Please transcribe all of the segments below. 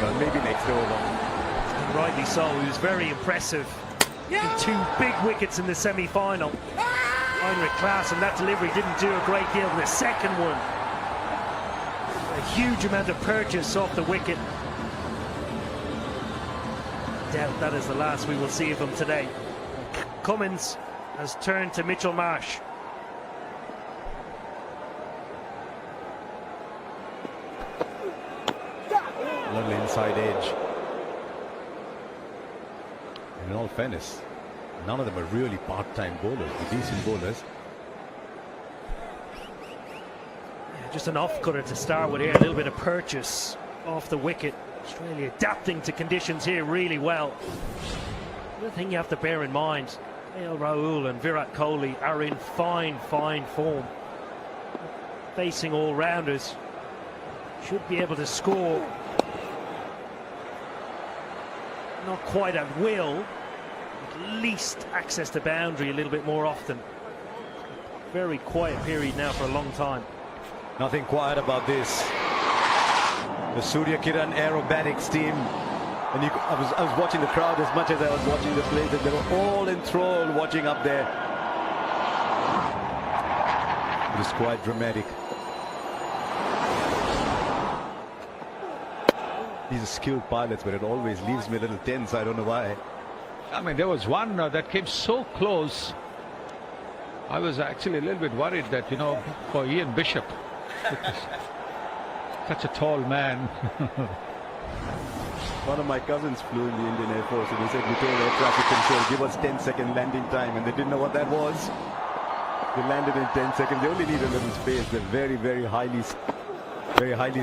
over, maybe next over. And rightly so. He was very impressive in 2 big wickets in the semi-final. Heinrich Klaassen, that delivery didn't do a great deal in the second one. A huge amount of purchase off the wicket. Doubt that is the last we will see of him today. Cummins has turned to Mitchell Marsh. Lovely inside edge. And in all fairness, none of them are really part-time bowlers, they're decent bowlers. Yeah, just an off-cutter to start with here, a little bit of purchase off the wicket. Australia adapting to conditions here really well. The thing you have to bear in mind, KL Rahul and Virat Kohli are in fine form. Facing all-rounders, should be able to score. Not quite at will, at least access the boundary a little bit more often. Very quiet period now for a long time. Nothing quiet about this. The Surya Kiran Aerobatics team. And I was watching the crowd as much as I was watching the players, and they were all enthralled watching up there. It was quite dramatic. These are skilled pilots, but it always leaves me a little tense. I don't know why. I mean, there was one that came so close. I was actually a little bit worried that, you know, for Ian Bishop, such a tall man. One of my cousins flew in the Indian Air Force, and he said, "We told air traffic control, give us 10-second landing time," and they didn't know what that was. They landed in 10 seconds. They only need a little space. They're very highly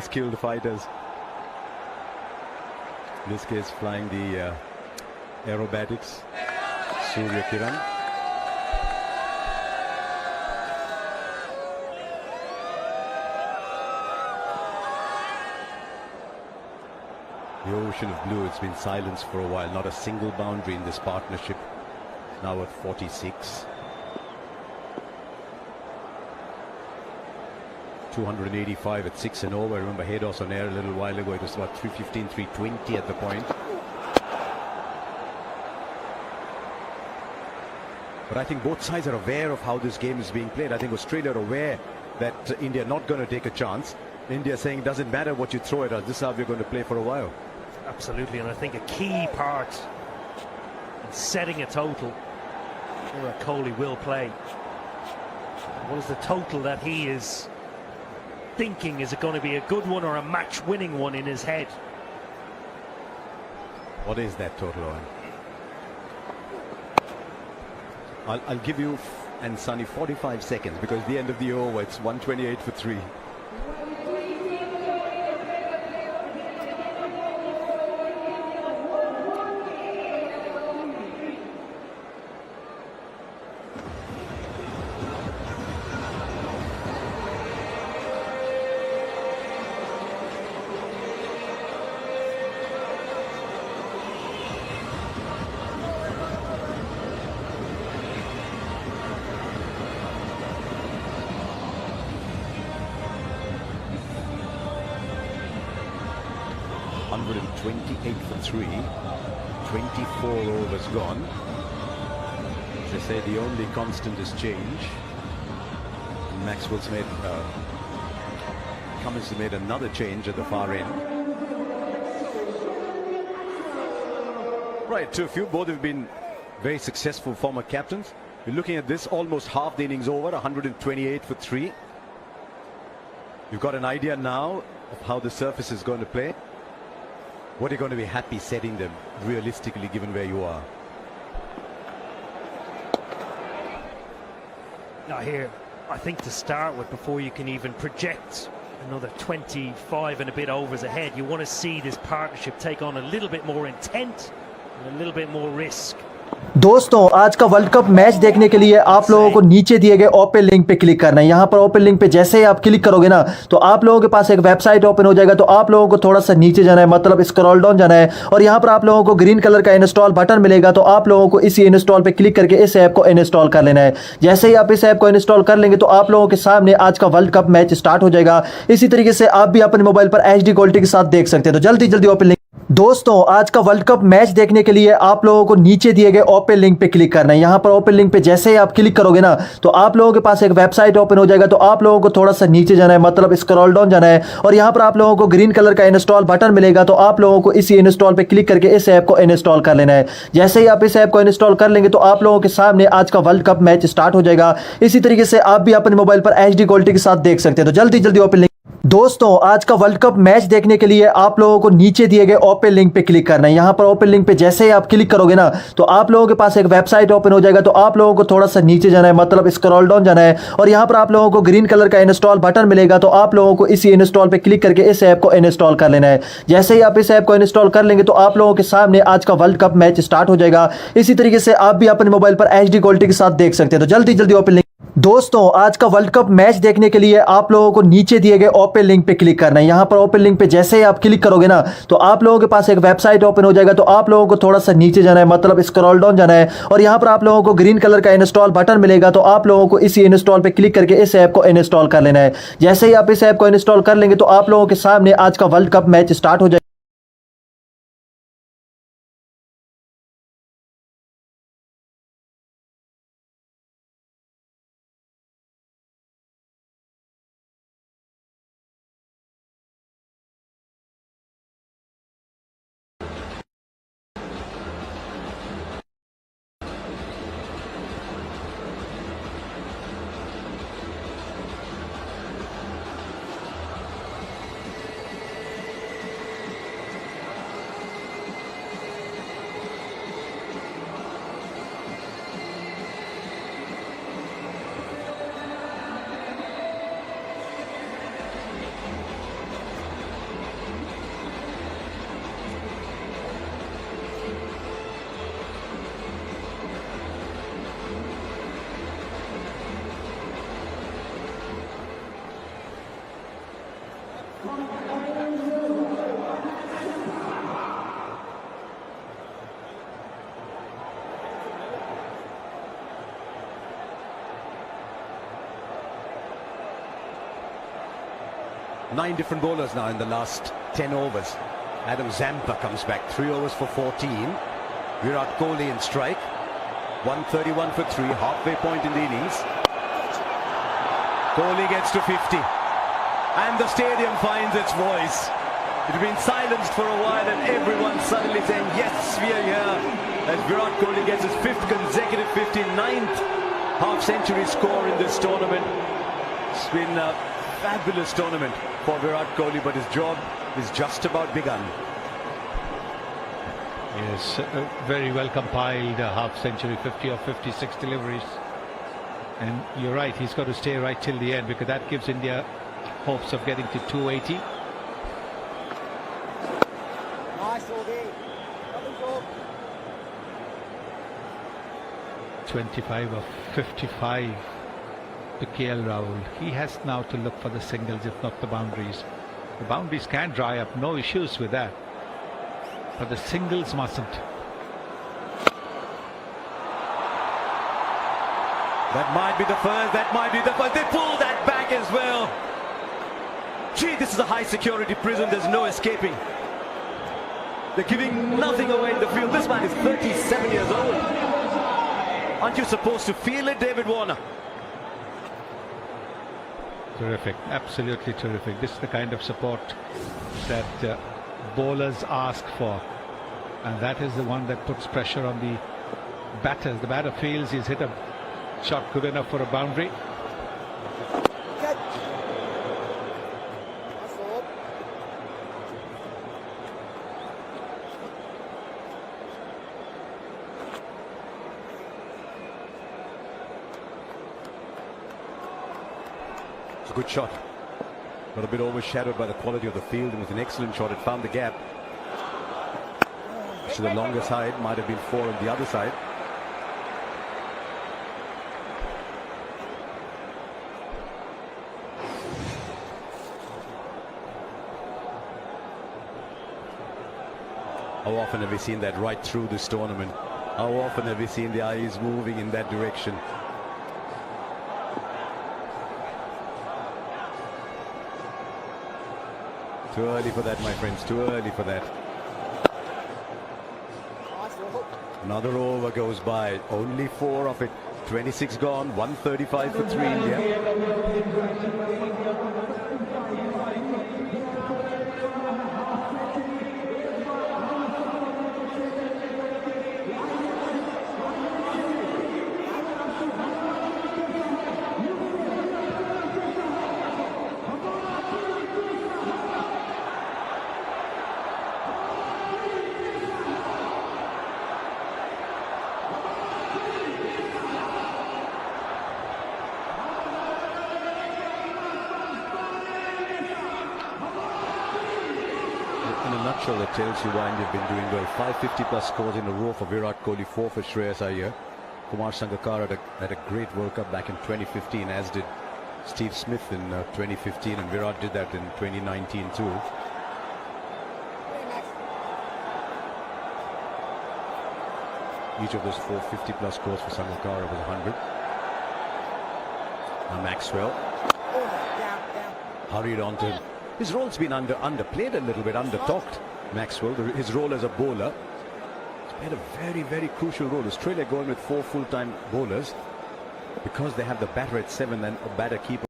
skilled fighters. In this case, flying the aerobatics, Surya Kiran. The ocean of blue, it's been silenced for a while. Not a single boundary in this partnership. Now at 46. 285 at 6 and over. I remember Haydos on air a little while ago. It was about 315, 320 at the point. But I think both sides are aware of how this game is being played. I think Australia are aware that India are not going to take a chance. India saying it doesn't matter what you throw at us. This is how we're going to play for a while. Absolutely, and I think a key part in setting a total, Virat Kohli will play. What is the total that he is thinking? Is it going to be a good one or a match-winning one in his head? What is that total, Owen? I'll give you and Sunny 45 seconds, because at the end of the over it's 128 for 3. For 3, 24 overs gone. As I say, the only constant is change. Maxwell's made, Cummins has made another change at the far end. Right, to a few, both have been very successful former captains. You're looking at this, almost half the innings over, 128 for 3. You've got an idea now of how the surface is going to play. What are you going to be happy setting them realistically, given where you are? Now here, I think to start with, before you can even project another 25 and a bit overs ahead, you want to see this partnership take on a little bit more intent and a little bit more risk. दोस्तों, आज का world cup match देखने के लिए आप लोगों को नीचे दिए गए ओपन लिंक पे क्लिक करना है। यहाँ पर ओपन लिंक पे जैसे ही आप क्लिक करोगे ना, तो आप लोगों के पास एक वेबसाइट ओपन हो जाएगा। तो आप लोगों को थोड़ा सा नीचे जाना है, मतलब स्क्रॉल डाउन जाना है, और यहाँ पर आप लोगों को ग्रीन कलर का इंस्टॉल बटन मिलेगा। तो आप लोगों को इसी इंस्टॉल पे क्लिक करके इस ऐप को इंस्टॉल कर लेना है। जैसे ही आप इस ऐप को इंस्टॉल कर लेंगे, तो आप लोगों के सामने आज का वर्ल्ड कप मैच स्टार्ट हो जाएगा। इसी तरीके से आप भी अपने मोबाइल पर HD क्वालिटी के साथ देख सकते हैं। तो जल्दी जल्दी ओपन लिंक दोस्तों आज का वर्ल्ड कप मैच देखने के लिए आप लोगों को नीचे दिए गए ओपन लिंक पे क्लिक करना है। यहाँ पर ओपन लिंक पे जैसे ही आप क्लिक करोगे ना तो आप लोगों के पास एक वेबसाइट ओपन हो जाएगा। तो आप लोगों को थोड़ा सा नीचे जाना है, मतलब स्क्रॉल डाउन जाना है और यहाँ पर आप लोगों को ग्रीन कलर का इंस्टॉल बटन मिलेगा। तो आप लोगों को इसी इंस्टॉल पे क्लिक करके इस ऐप को इंस्टॉल कर लेना है। जैसे ही आप इस ऐप को इंस्टॉल कर लेंगे तो आप लोगों के सामने आज का वर्ल्ड कप मैच स्टार्ट हो जाएगा। इसी तरीके से आप भी अपने मोबाइल पर HD क्वालिटी के साथ देख सकते हैं। तो जल्दी जल्दी ओपन लिंक दोस्तों आज का वर्ल्ड कप मैच देखने के लिए आप लोगों को नीचे दिए गए ओपन लिंक पे क्लिक करना है। यहाँ पर ओपन लिंक पे जैसे ही आप क्लिक करोगे ना तो आप लोगों के पास एक वेबसाइट ओपन हो जाएगा। तो आप लोगों को थोड़ा सा नीचे जाना है, मतलब स्क्रॉल डाउन जाना है और यहाँ पर आप लोगों को ग्रीन कलर का इंस्टॉल बटन मिलेगा। तो आप लोगों को इसी इंस्टॉल पे क्लिक करके इस ऐप को इंस्टॉल कर लेना है। जैसे ही आप इस ऐप को इंस्टॉल कर लेंगे तो आप लोगों के सामने आज का वर्ल्ड कप मैच स्टार्ट हो जाएगा। इसी तरीके से आप भी अपने मोबाइल पर HD क्वालिटी के साथ देख सकते हैं। तो जल्दी जल्दी ओपन लिंक दोस्तों आज का वर्ल्ड कप मैच देखने के लिए आप लोगों को नीचे दिए गए ओपन लिंक पे क्लिक करना है। यहाँ पर ओपन लिंक पे जैसे ही आप क्लिक करोगे ना तो आप लोगों के पास एक वेबसाइट ओपन हो जाएगा। तो आप लोगों को थोड़ा सा नीचे जाना है, मतलब स्क्रॉल डाउन जाना है और यहाँ पर आप लोगों को ग्रीन कलर का इंस्टॉल बटन मिलेगा। तो आप लोगों को इसी इंस्टॉल पे क्लिक करके इस ऐप को इंस्टॉल कर लेना है। जैसे ही आप इस ऐप को इंस्टॉल कर लेंगे तो आप लोगों के सामने आज का वर्ल्ड कप मैच स्टार्ट हो जाएगा। Nine different bowlers now in the last 10 overs. Adam Zampa comes back, 3 overs for 14. Virat Kohli in strike, 131 for 3, halfway point in the innings. Kohli gets to 50 and the stadium finds its voice. It had been silenced for a while and everyone suddenly saying, yes, we are here. As Virat Kohli gets his 5th consecutive 59th half-century score in this tournament. It's been a fabulous tournament for Virat Kohli, but his job is just about begun. Yes, very well compiled half-century, 50 or 56 deliveries. And you're right, he's got to stay right till the end because that gives India hopes of getting to 280. Nice, 25 of 55 to KL Rahul. He has now to look for the singles, if not the boundaries. The boundaries can dry up, no issues with that. But the singles mustn't. That might be the first, that might be the first. They pull that back as well. Gee, this is a high security prison, there's no escaping. They're giving nothing away in the field. This man is 37 years old. Aren't you supposed to feel it, David Warner? Terrific, absolutely terrific. This is the kind of support that bowlers ask for, and that is the one that puts pressure on the batters. The batter feels he's hit a shot good enough for a boundary. It's a good shot. Got a bit overshadowed by the quality of the field, and it was an excellent shot. It found the gap. To the longer side, might have been 4 on the other side. How often have we seen that right through this tournament? How often have we seen the eyes moving in that direction? Too early for that, my friends, too early for that. Another over goes by. Only 4 of it. 26 gone. 135 for 3 India. In a nutshell, that tells you why India have been doing well. 550 plus scores in a row for Virat Kohli, 4 for Shreyas Iyer. Kumar Sangakkara had a great World Cup back in 2015, as did Steve Smith in 2015, and Virat did that in 2019 too. Each of those 450 plus scores for Sangakkara was 100. Now Maxwell hurried onto him. His role's been underplayed a little bit, under-talked, Maxwell. His role as a bowler. He's played a very, very crucial role. Australia going with 4 full-time bowlers because they have the batter at 7 and a batter keeper.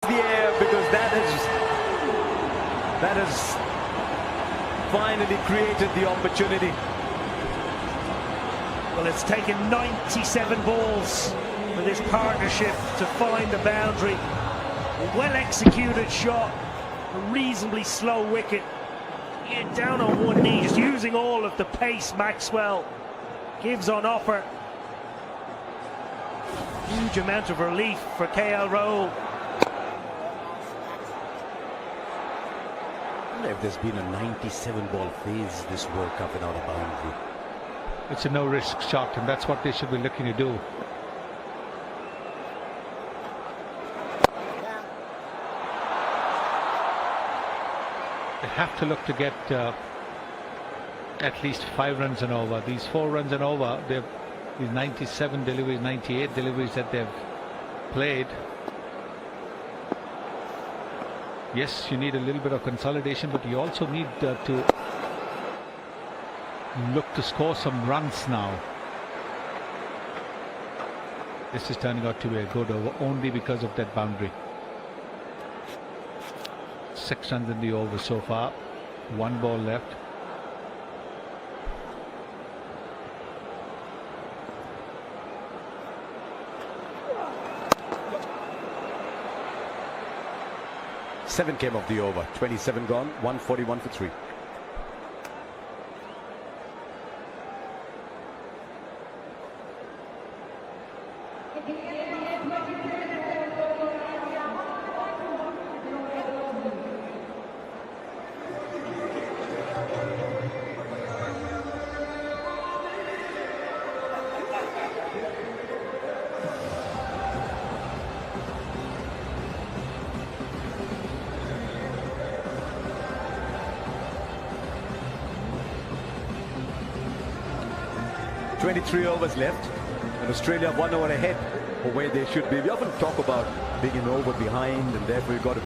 The air, because that has finally created the opportunity. Well, it's taken 97 balls for this partnership to find the boundary. A well-executed shot, a reasonably slow wicket. Yeah, down on one knee, just using all of the pace Maxwell gives on offer. Huge amount of relief for KL Rahul. I wonder if there's been a 97-ball phase this World Cup without a boundary. It's a no-risk shot, and that's what they should be looking to do. They have to look to get at least 5 runs and over. These 4 runs and over, these 97 deliveries, 98 deliveries that they've played. Yes, you need a little bit of consolidation, but you also need to look to score some runs now. This is turning out to be a good over only because of that boundary. 6 runs in the over so far. 1 ball left. Seven came off the over. 27 gone. 141 for 3. Three overs left, and Australia 1 over ahead of where they should be. We often talk about being an over behind, and therefore you've got to